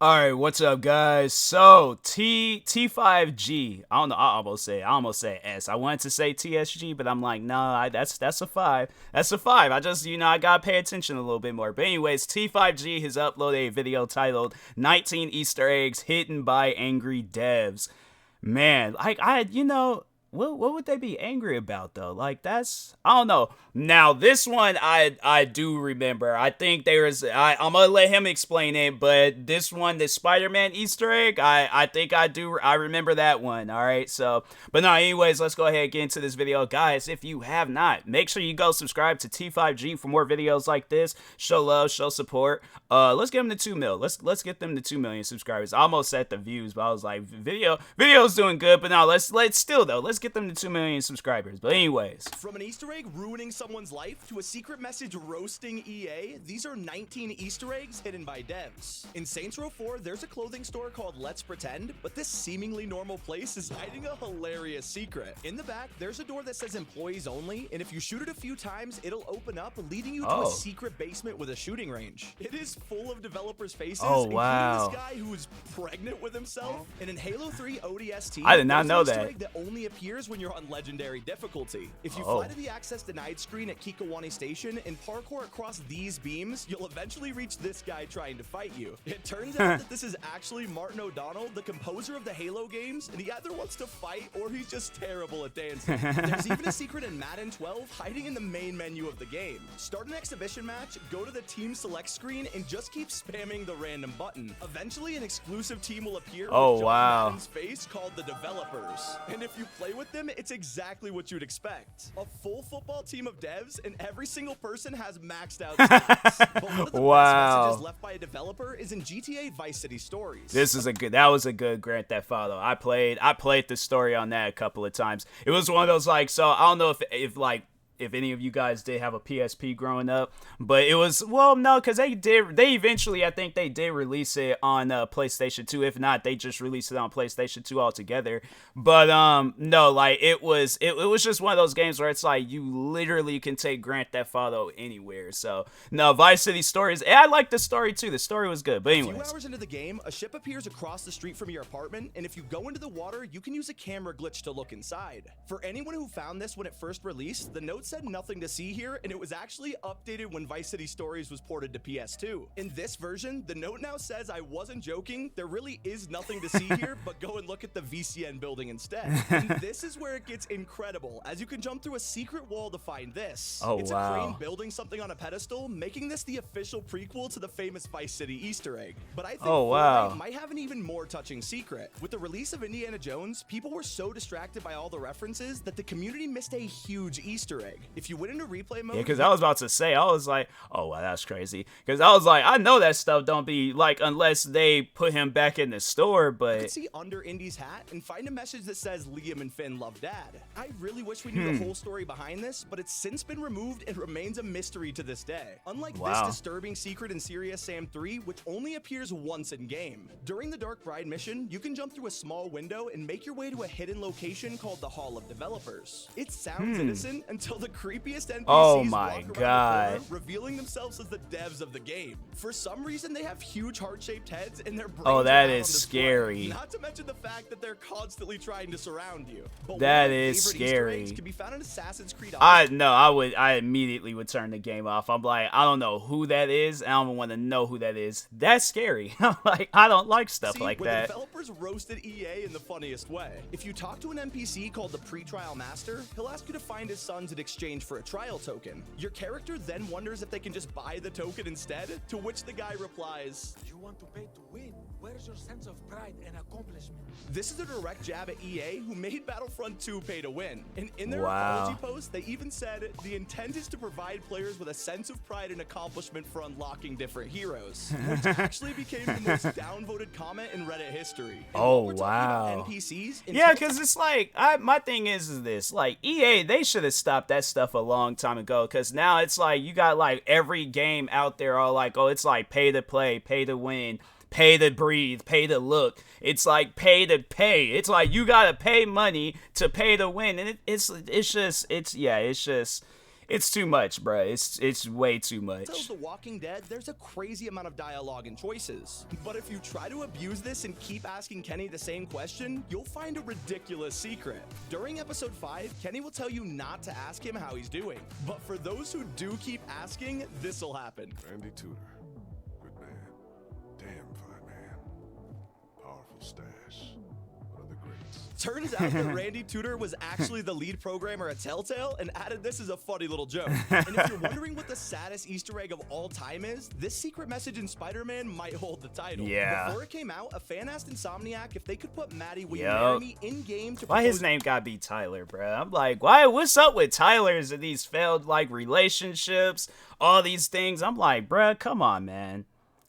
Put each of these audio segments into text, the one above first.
All right, what's up, guys? So T5G. I don't know. I almost say S. I wanted to say TSG, but I'm like, nah. That's a five. That's a five. I just I gotta pay attention a little bit more. But anyways, T5G has uploaded a video titled "19 Easter Eggs Hidden by Angry Devs." Man, like what would they be angry about though? Like I don't know. Now this one I do remember. I think I'm gonna let him explain it, but this one, the Spider-Man Easter egg, I think I remember that one. All right, so but no, anyways, let's go ahead and get into this video, guys. If you have not, make sure you go subscribe to T5G for more videos like this. Show love, show support. Let's get them to 2 mil. Let's get them to 2 million subscribers. I almost set the views, but I was like, video's doing good, but now let's get them to 2 million subscribers. But anyways, from an Easter egg ruining someone's life to a secret message roasting EA, these are 19 Easter eggs hidden by devs. In Saints Row 4, there's a clothing store called Let's Pretend, but this seemingly normal place is hiding a hilarious secret. In the back, there's a door that says employees only, and if you shoot it a few times, it'll open up, leading you to a secret basement with a shooting range. It is full of developers' faces, including this guy who is pregnant with himself. And in Halo 3 ODST, I did not know Easter that. egg that only appears when you're on legendary difficulty. If you fly to the access denied screen at Kikawani Station and parkour across these beams, you'll eventually reach this guy trying to fight you. It turns out that this is actually Martin O'Donnell, the composer of the Halo games, and he either wants to fight or he's just terrible at dancing. There's even a secret in Madden 12 hiding in the main menu of the game. Start an exhibition match, go to the team select screen, and just keep spamming the random button. Eventually, an exclusive team will appear with John Madden's face called the Developers. And if you play with them, it's exactly what you'd expect. A full football team of devs, and every single person has maxed out stats. But one of the best messages left by a developer is in GTA Vice City Stories. That was a good Grand Theft Auto. I played the story on that a couple of times. It was one of those so I don't know if any of you guys did have a PSP growing up, but it was, well, no, because they eventually, I think they did release it on PlayStation 2. If not, they just released it on PlayStation 2 altogether. But no, like it was just one of those games where it's like you literally can take Grand Theft Auto anywhere. So no, Vice City Stories, I like the story too. The story was good. But anyways, a few hours into the game, a ship appears across the street from your apartment, and if you go into the water, you can use a camera glitch to look inside. For anyone who found this when it first released, the note said nothing to see here, and it was actually updated when Vice City Stories was ported to PS2. In this version, the note now says, I wasn't joking, there really is nothing to see here, but go and look at the VCN building instead. And this is where it gets incredible, as you can jump through a secret wall to find this. It's a crane building something on a pedestal, making this the official prequel to the famous Vice City Easter egg. But I think Fortnite might have an even more touching secret. With the release of Indiana Jones, people were so distracted by all the references that the community missed a huge Easter egg. If you went into replay mode, because I was about to say, I was like, oh wow, that's crazy. Because I was like, I know that stuff don't be like unless they put him back in the store. But you can see under Indy's hat and find a message that says Liam and Finn love Dad. I really wish we knew the whole story behind this, but it's since been removed and remains a mystery to this day. Unlike this disturbing secret in Serious Sam 3, which only appears once in game. During the Dark Bride mission, you can jump through a small window and make your way to a hidden location called the Hall of Developers. It sounds innocent until the creepiest NPCs walk around the corner, revealing themselves as the devs of the game. For some reason, they have huge heart-shaped heads and their brains that is scary. Not to mention the fact that they're constantly trying to surround you. But that is scary. Can be found in Assassin's Creed. I immediately would turn the game off. I'm like, I don't know who that is. I don't want to know who that is. That's scary. Like, I don't like stuff like that. The developers roasted EA in the funniest way. If you talk to an NPC called the Pre-Trial Master, he'll ask you to find his sons in exchange for a trial token. Your character then wonders if they can just buy the token instead, to which the guy replies, "You want to pay to win? Where's your sense of pride and accomplishment?" This is a direct jab at EA, who made Battlefront 2 pay to win. And in their apology post, they even said, the intent is to provide players with a sense of pride and accomplishment for unlocking different heroes, which actually became the most downvoted comment in Reddit history. And NPCs, yeah, because it's like, my thing is this, like, EA, they should have stopped that stuff a long time ago, because now it's like, you got like every game out there all like, oh, it's like pay to play, pay to win, pay to breathe, pay to look. It's like pay to pay. It's like you gotta pay money to pay to win, and it's just it's too much, bro. It's way too much. The Walking Dead, there's a crazy amount of dialogue and choices. But if you try to abuse this and keep asking Kenny the same question, you'll find a ridiculous secret. During episode 5, Kenny will tell you not to ask him how he's doing. But for those who do keep asking, this'll happen. Randy Tudor. Good man. Damn fine man. Powerful stash. One of the greats. Turns out that Randy Tudor was actually the lead programmer at Telltale and added this as a funny little joke. And if you're wondering what the saddest Easter egg of all time is, this secret message in Spider-Man might hold the title. Yeah. Before it came out, a fan asked Insomniac if they could put Maddie Will You Marry Me in-game to Why his name gotta be Tyler, bro? I'm like, why? What's up with Tyler's and these failed, like, relationships, all these things? I'm like, bro, come on, man.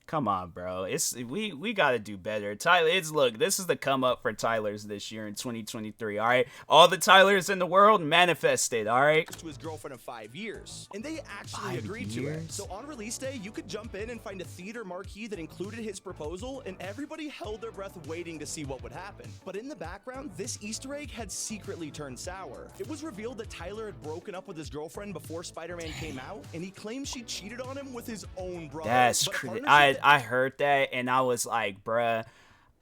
Come on, bro. We gotta do better. Tyler, look, this is the come up for Tyler's this year in 2023. All right, all the Tylers in the world manifested. All right. To his girlfriend of 5 years, and they actually agreed to it. So on release day, you could jump in and find a theater marquee that included his proposal, and everybody held their breath waiting to see what would happen. But in the background, this Easter egg had secretly turned sour. It was revealed that Tyler had broken up with his girlfriend before Spider-Man came out, and he claimed she cheated on him with his own brother. That's crazy. I heard that and I was like, bruh,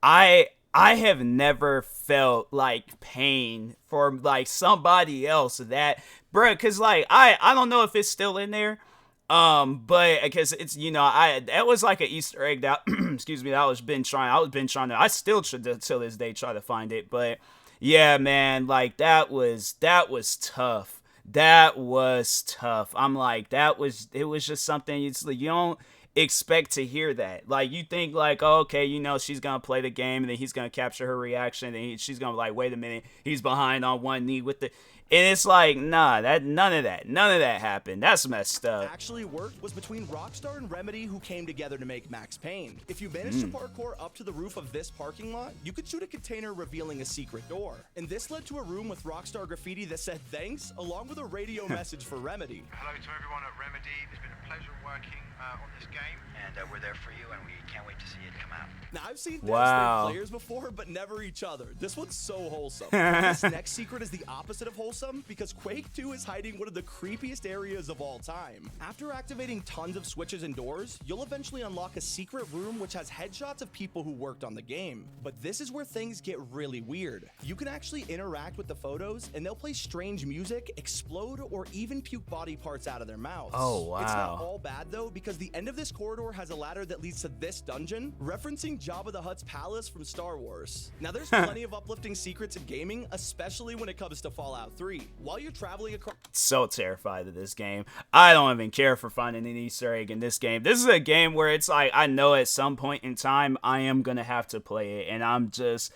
I have never felt like pain for like somebody else that, bruh, cause like I don't know if it's still in there, but because it's, you know, that was like an Easter egg that excuse me, I still till this day try to find it, but yeah, man, like that was tough. That was tough. I'm like, it was just something you don't expect to hear that. Like, you think like, oh, okay, you know, she's gonna play the game and then he's gonna capture her reaction and she's gonna be like, wait a minute, he's behind on one knee with the, and it's like, nah, none of that happened. That's messed up. Actually worked was between Rockstar and Remedy, who came together to make Max Payne. If you managed to parkour up to the roof of this parking lot, you could shoot a container revealing a secret door. And this led to a room with Rockstar graffiti that said thanks, along with a radio message for Remedy. Hello to everyone at Remedy. It's been a pleasure working on this game, and we're there for you, and we can't wait to see it come out. Now, I've seen devs thank players before, but never each other. This one's so wholesome. This next secret is the opposite of wholesome, because Quake 2 is hiding one of the creepiest areas of all time. After activating tons of switches and doors, you'll eventually unlock a secret room which has headshots of people who worked on the game. But this is where things get really weird. You can actually interact with the photos, and they'll play strange music, explode, or even puke body parts out of their mouths. Oh, wow. It's not all bad, though, because the end of this corridor has a ladder that leads to this dungeon, referencing Jabba the Hutt's palace from Star Wars. Now, there's plenty of uplifting secrets in gaming, especially when it comes to Fallout 3. While you're traveling across... So terrified of this game. I don't even care for finding an Easter egg in this game. This is a game where it's like, I know at some point in time, I am gonna have to play it, and I'm just...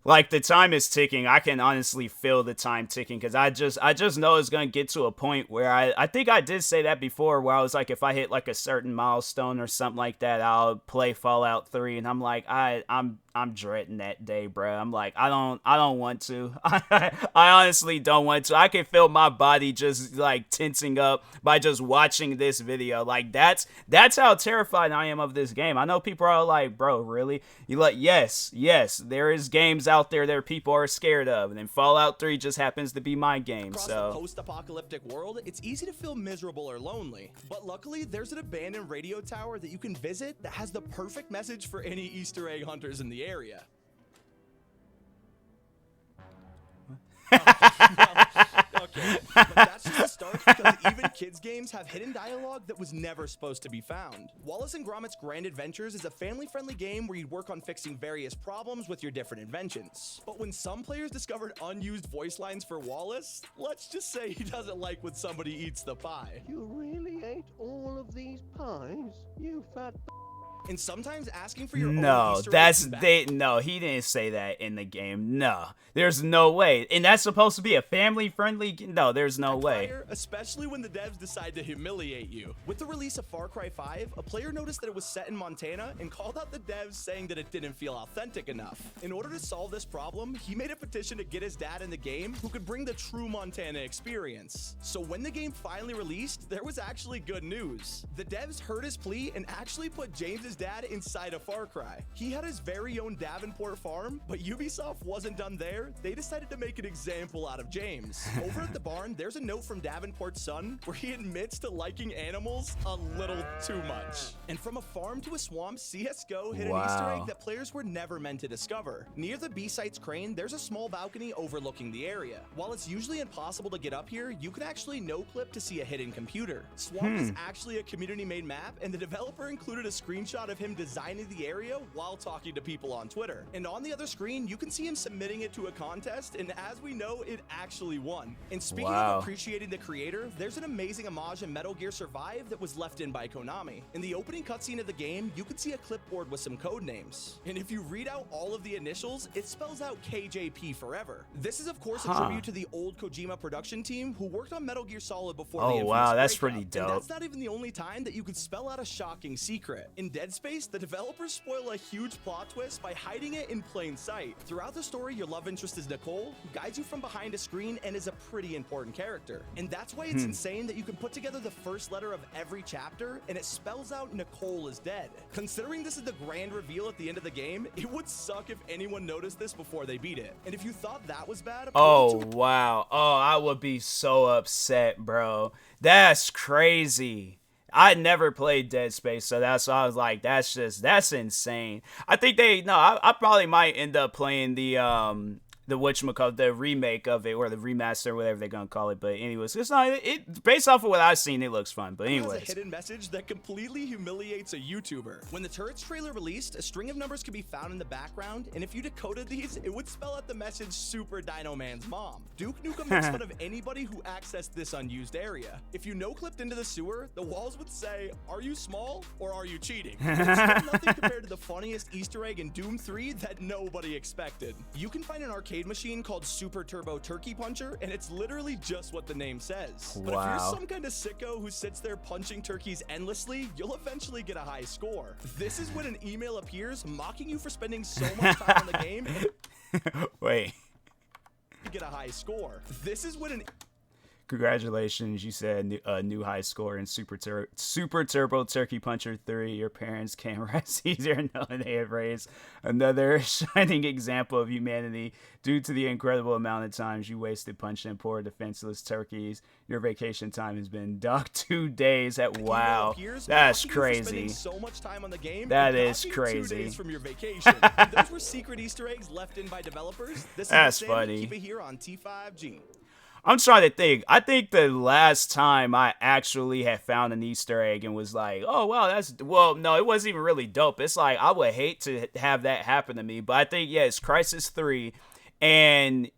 like, the time is ticking. I can honestly feel the time ticking because I just know it's going to get to a point where I think I did say that before, where I was like, if I hit like a certain milestone or something like that, I'll play Fallout 3. And I'm like, I'm dreading that day, bro. I'm like, I don't want to. I honestly don't want to. I can feel my body just like tensing up by just watching this video. Like, that's how terrified I am of this game. I know people are like, bro, really? You like, yes, there is games out there that people are scared of, and then Fallout 3 just happens to be my game. Across so the post-apocalyptic world, it's easy to feel miserable or lonely. But luckily, there's an abandoned radio tower that you can visit that has the perfect message for any Easter egg hunters in the area. Okay, but that's just the start, because even kids games have hidden dialogue that was never supposed to be found. Wallace and Gromit's Grand Adventures is a family-friendly game where you work on fixing various problems with your different inventions. But when some players discovered unused voice lines for Wallace, let's just say he doesn't like when somebody eats the pie. You really ate all of these pies? You fat And sometimes asking for your own Easter egg no, he didn't say that in the game. No, there's no way. And that's supposed to be a family-friendly. No, there's no way. Especially when the devs decide to humiliate you. With the release of Far Cry 5, a player noticed that it was set in Montana and called out the devs, saying that it didn't feel authentic enough. In order to solve this problem, he made a petition to get his dad in the game, who could bring the true Montana experience. So when the game finally released, there was actually good news. The devs heard his plea and actually put James's his dad inside a Far Cry. He had his very own Davenport farm, but Ubisoft wasn't done there. They decided to make an example out of James. Over at the barn, there's a note from Davenport's son where he admits to liking animals a little too much. And from a farm to a swamp, CSGO hit an Easter egg that players were never meant to discover. Near the B-Site's crane, there's a small balcony overlooking the area. While it's usually impossible to get up here, you can actually no-clip to see a hidden computer. Swamp is actually a community-made map, and the developer included a screenshot of him designing the area while talking to people on Twitter. And on the other screen, you can see him submitting it to a contest, and as we know, it actually won. And speaking of appreciating the creator, there's an amazing homage in Metal Gear Survive that was left in by Konami. In the opening cutscene of the game, you can see a clipboard with some code names. And if you read out all of the initials, it spells out KJP forever. This is, of course, a tribute to the old Kojima production team who worked on Metal Gear Solid before the infamous that's breakup. pretty dope. And that's not even the only time that you could spell out a shocking secret. In Dead Space, the developers spoil a huge plot twist by hiding it in plain sight. Throughout the story, your love interest is Nicole, who guides you from behind a screen and is a pretty important character. And that's why it's insane that you can put together the first letter of every chapter and it spells out Nicole is dead. Considering this is the grand reveal at the end of the game, it would suck if anyone noticed this before they beat it. And if you thought that was bad, wow. I would be so upset, bro. That's crazy. I never played Dead Space, so that's why I was like, that's insane. I think I probably might end up playing the whatchamacallit, the remake of it, or the remaster, whatever they're gonna call it. But anyways, it's not it based off of what I've seen, it looks fun. But anyways, a hidden message that completely humiliates a YouTuber. When the Turrets trailer released, a string of numbers could be found in the background, and if you decoded these, it would spell out the message Super Dino Man's mom. Duke Nukem makes fun of anybody who accessed this unused area. If you no-clipped into the sewer, the walls would say, "Are you small or are you cheating?" It's still nothing compared to the funniest Easter egg in Doom 3 that nobody expected. You can find an arcade machine called Super Turbo Turkey Puncher, and it's literally just what the name says. But if you're some kind of sicko who sits there punching turkeys endlessly, you'll eventually get a high score. This is when an email appears mocking you for spending so much time on the game and wait. You get a high score. This is when an Congratulations, you said a new high score in Super Turbo Turkey Puncher 3. Your parents can't rest easier knowing they have raised another shining example of humanity due to the incredible amount of times you wasted punching poor defenseless turkeys. Your vacation time has been docked 2 days at wow. That's crazy. So much time on the game, that is crazy. 2 days from your vacation. Those were secret Easter eggs left in by developers. That's funny. Keep it here on T5G. I'm trying to think. I think the last time I actually had found an Easter egg and was like, oh, wow, no, it wasn't even really dope. It's like, I would hate to have that happen to me. But I think, it's Crysis 3. And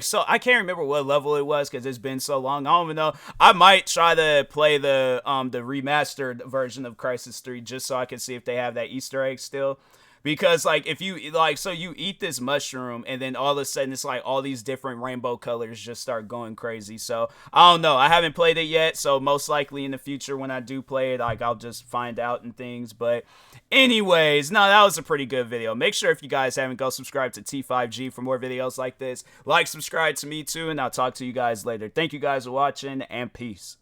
so I can't remember what level it was because it's been so long. I don't even know. I might try to play the remastered version of Crysis 3 just so I can see if they have that Easter egg still. Because, if you, so you eat this mushroom, and then all of a sudden, it's all these different rainbow colors just start going crazy. So, I don't know. I haven't played it yet, so most likely in the future when I do play it, I'll just find out and things. But anyways, no, that was a pretty good video. Make sure if you guys haven't, go subscribe to T5G for more videos like this. Subscribe to me too, and I'll talk to you guys later. Thank you guys for watching, and peace.